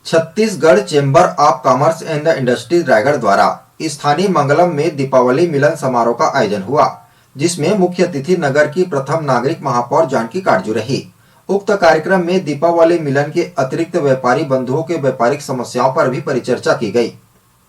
Chhattisgarh chamber of commerce and industries Raigarh द्वारा स्थानीय मंगलम में दीपावली मिलन समारोह का आयोजन हुआ, जिसमें मुख्य अतिथि नगर की प्रथम नागरिक महापौर जानकी काटजू रही। उक्त कार्यक्रम में दीपावली मिलन के अतिरिक्त व्यापारी बंधुओं के व्यापारिक समस्याओं पर भी परिचर्चा की गई।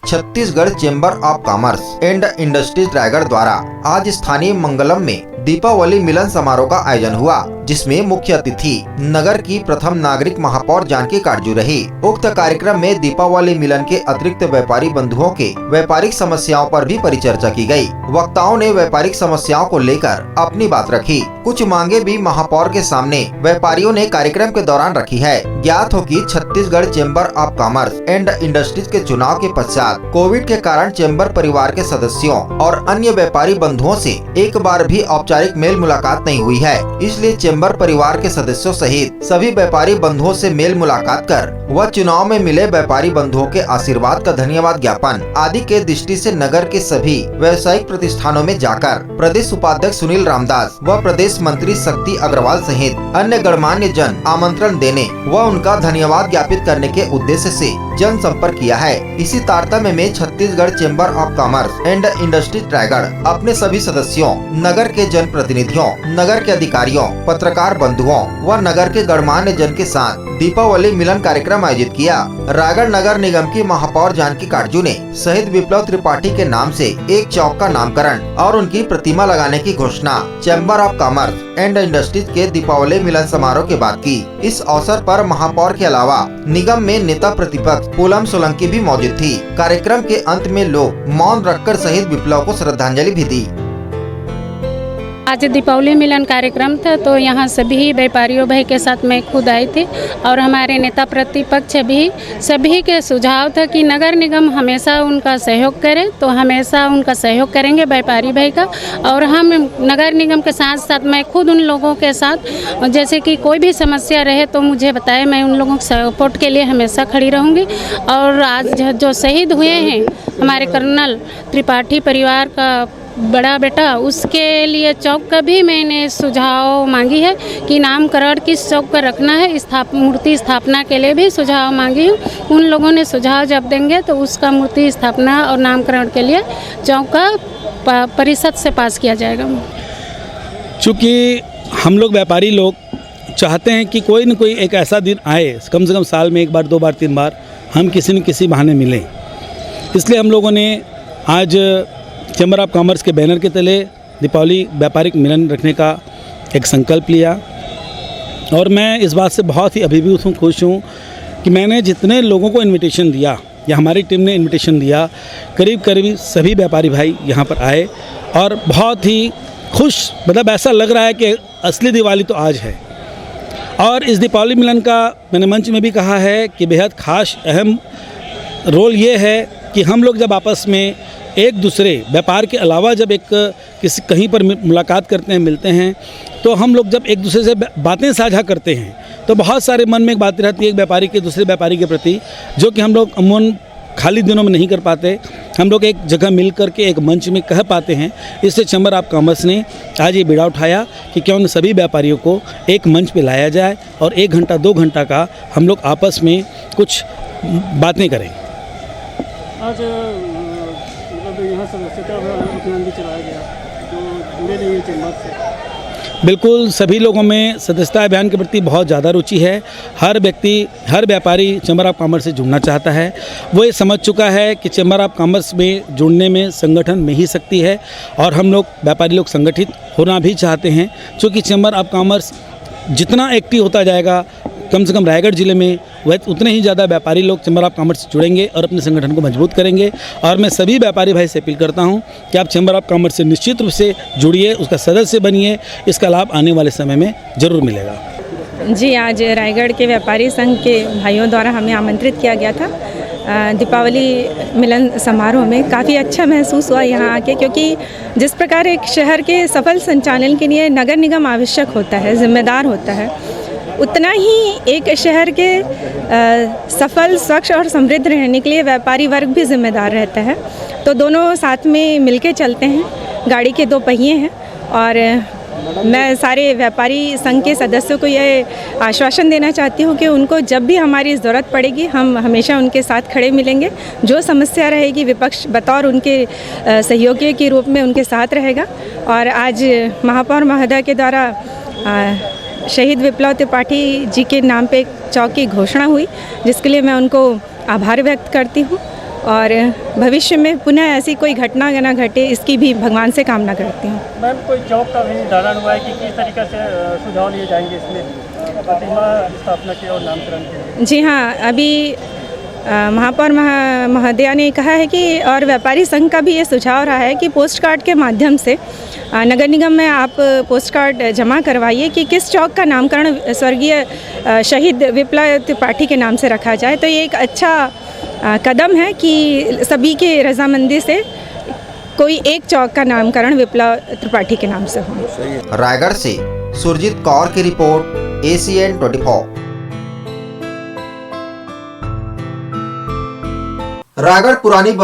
Chhattisgarh chamber of commerce and industries Raigarh द्वारा आज स्थानीय मंगलम में दीपावली मिलन समारोह का आयोजन हुआ, जिसमें मुख्य अतिथि नगर की प्रथम नागरिक महापौर जानकी काटजू रही। उक्त कार्यक्रम में दीपावली मिलन के अतिरिक्त व्यापारी बंधुओं के व्यापारिक समस्याओं पर भी परिचर्चा की गई। वक्ताओं ने व्यापारिक समस्याओं को लेकर अपनी बात रखी। कुछ मांगे भी महापौर के सामने व्यापारियों ने कार्यक्रम के दौरान रखी है। ज्ञात हो कि Chhattisgarh chamber of commerce and industries के चुनाव के पश्चात कोविड के कारण चेंबर परिवार के सदस्यों और अन्य व्यापारी बंधुओं से एक बार भी औपचारिक मेल मुलाकात नहीं हुई है। इसलिए चेंबर परिवार के सदस्यों सहित सभी व्यापारी बंधुओं से मेल मुलाकात कर वह चुनाव में मिले व्यापारी बंधुओं के आशीर्वाद का धन्यवाद ज्ञापन आदि के दृष्टि से नगर के सभी व्यावसायिक प्रतिष्ठानों में जाकर प्रदेश उपाध्यक्ष सुनील रामदास व प्रदेश मंत्री शक्ति अग्रवाल सहित अन्य गणमान्य जन आमंत्रण देने व उनका धन्यवाद ज्ञापित करने के उद्देश्य से जन संपर्क किया है। इसी तारतम्य में Chhattisgarh chamber of commerce and industries Raigarh अपने सभी सदस्यों, नगर के जन प्रतिनिधियों, नगर के अधिकारियों, पत्रकार बंधुओं व नगर के गणमान्य जन के साथ दीपावली मिलन कार्यक्रम आयोजित किया। रायगढ़ नगर निगम की महापौर जानकी काटजू ने शहीद विप्लव त्रिपाठी के नाम से एक चौक का नामकरण और उनकी प्रतिमा लगाने की घोषणा chamber of commerce and industries के दीपावली मिलन समारोह के बाद की। इस अवसर पर महापौर के अलावा निगम में नेता प्रतिपक्ष पूनम सोलंकी भी मौजूद थी। कार्यक्रम के अंत में लोग मौन रखकर शहीद विप्लव को श्रद्धांजलि भी दी। आज दीपावली मिलन कार्यक्रम था, तो यहाँ सभी व्यापारियों भाई के साथ मैं खुद आई थी और हमारे नेता प्रतिपक्ष भी सभी के सुझाव था कि नगर निगम हमेशा उनका सहयोग करे, तो हमेशा उनका सहयोग करेंगे व्यापारी भाई का। और हम नगर निगम के साथ साथ मैं खुद उन लोगों के साथ, जैसे कि कोई भी समस्या रहे तो मुझे बताए, मैं उन लोगों के सपोर्ट के लिए हमेशा खड़ी रहूँगी। और आज जो शहीद हुए हैं हमारे कर्नल त्रिपाठी परिवार का बड़ा बेटा, उसके लिए चौक का भी मैंने सुझाव मांगी है कि नामकरण किस चौक पर रखना है। मूर्ति स्थापना के लिए भी सुझाव मांगी हूँ। उन लोगों ने सुझाव जब देंगे तो उसका मूर्ति स्थापना और नामकरण के लिए चौक का परिषद से पास किया जाएगा। चूँकि हम लोग व्यापारी लोग चाहते हैं कि कोई न कोई एक ऐसा दिन आए, कम से कम साल में एक बार, 2 बार, 3 बार हम किसी न किसी बहाने मिलें। इसलिए हम लोगों ने आज चेंबर ऑफ कॉमर्स के बैनर के तले दीपावली व्यापारिक मिलन रखने का एक संकल्प लिया। और मैं इस बात से बहुत ही अभिभूत हूँ, खुश हूँ कि मैंने जितने लोगों को इनविटेशन दिया या हमारी टीम ने इनविटेशन दिया, करीब करीब सभी व्यापारी भाई यहाँ पर आए और बहुत ही खुश, मतलब ऐसा लग रहा है कि असली दिवाली तो आज है। और इस दीपावली मिलन का मैंने मंच में भी कहा है कि बेहद खास अहम रोल ये है कि हम लोग जब आपस में एक दूसरे व्यापार के अलावा जब किसी कहीं पर मुलाकात करते हैं, मिलते हैं, तो हम लोग जब एक दूसरे से बातें साझा करते हैं तो बहुत सारे मन में एक बात रहती है एक व्यापारी के दूसरे व्यापारी के प्रति, जो कि हम लोग अमूमन खाली दिनों में नहीं कर पाते। हम लोग एक जगह मिल कर के एक मंच में कह पाते हैं। इससे चेंबर ऑफ कॉमर्स ने आज ये बीड़ा उठाया कि क्यों न सभी व्यापारियों को एक मंच पे लाया जाए और 1 घंटा 2 घंटा का हम लोग आपस में कुछ बातें करें। आज यहाँ सदस्यता अभियान भी चलाया गया, जो जुड़े नहीं हैं चेंबर से। बिल्कुल, सभी लोगों में सदस्यता अभियान के प्रति बहुत ज़्यादा रुचि है। हर व्यक्ति, हर व्यापारी चेंबर ऑफ कॉमर्स से जुड़ना चाहता है। वो ये समझ चुका है कि चेंबर ऑफ कॉमर्स में जुड़ने में संगठन में ही शक्ति है और हम लोग व्यापारी लोग संगठित होना भी चाहते हैं। क्योंकि चेंबर ऑफ कॉमर्स जितना एक्टिव होता जाएगा, कम से कम रायगढ़ ज़िले में वह उतने ही ज़्यादा व्यापारी लोग चेंबर ऑफ कॉमर्स से जुड़ेंगे और अपने संगठन को मजबूत करेंगे। और मैं सभी व्यापारी भाई से अपील करता हूं कि आप चेंबर ऑफ कॉमर्स से निश्चित रूप से जुड़िए, उसका सदस्य बनिए। इसका लाभ आने वाले समय में ज़रूर मिलेगा। जी, आज रायगढ़ के व्यापारी संघ के भाइयों द्वारा हमें आमंत्रित किया गया था दीपावली मिलन समारोह में। काफ़ी अच्छा महसूस हुआ यहाँ आके, क्योंकि जिस प्रकार एक शहर के सफल संचालन के लिए नगर निगम आवश्यक होता है, जिम्मेदार होता है, उतना ही एक शहर के सफल, स्वच्छ और समृद्ध रहने के लिए व्यापारी वर्ग भी जिम्मेदार रहता है। तो दोनों साथ में मिलके चलते हैं। गाड़ी के 2 पहिए हैं और मैं सारे व्यापारी संघ के सदस्यों को यह आश्वासन देना चाहती हूँ कि उनको जब भी हमारी ज़रूरत पड़ेगी हम हमेशा उनके साथ खड़े मिलेंगे। जो समस्या रहेगी विपक्ष बतौर उनके सहयोगी के रूप में उनके साथ रहेगा। और आज महापौर महोदय के द्वारा शहीद विप्लव त्रिपाठी जी के नाम पे एक चौक की घोषणा हुई, जिसके लिए मैं उनको आभार व्यक्त करती हूँ और भविष्य में पुनः ऐसी कोई घटना न घटे इसकी भी भगवान से कामना करती हूँ। मैम, कोई चौक का भी निर्धारण हुआ है कि किस तरीके से सुझाव लिए जाएंगे इसमें प्रतिमा स्थापना के और नामकरण के? जी हाँ, अभी महापौर महोदया ने कहा है कि और व्यापारी संघ का भी ये सुझाव रहा है कि पोस्ट कार्ड के माध्यम से नगर निगम में आप पोस्ट कार्ड जमा करवाइए कि किस चौक का नामकरण स्वर्गीय शहीद विप्लव त्रिपाठी के नाम से रखा जाए। तो ये एक अच्छा कदम है कि सभी के रजामंदी से कोई एक चौक का नामकरण विप्लव त्रिपाठी के नाम से हो। रायगढ़ से सुरजीत कौर की रिपोर्ट, ACN 24। रायगढ़ पुरानी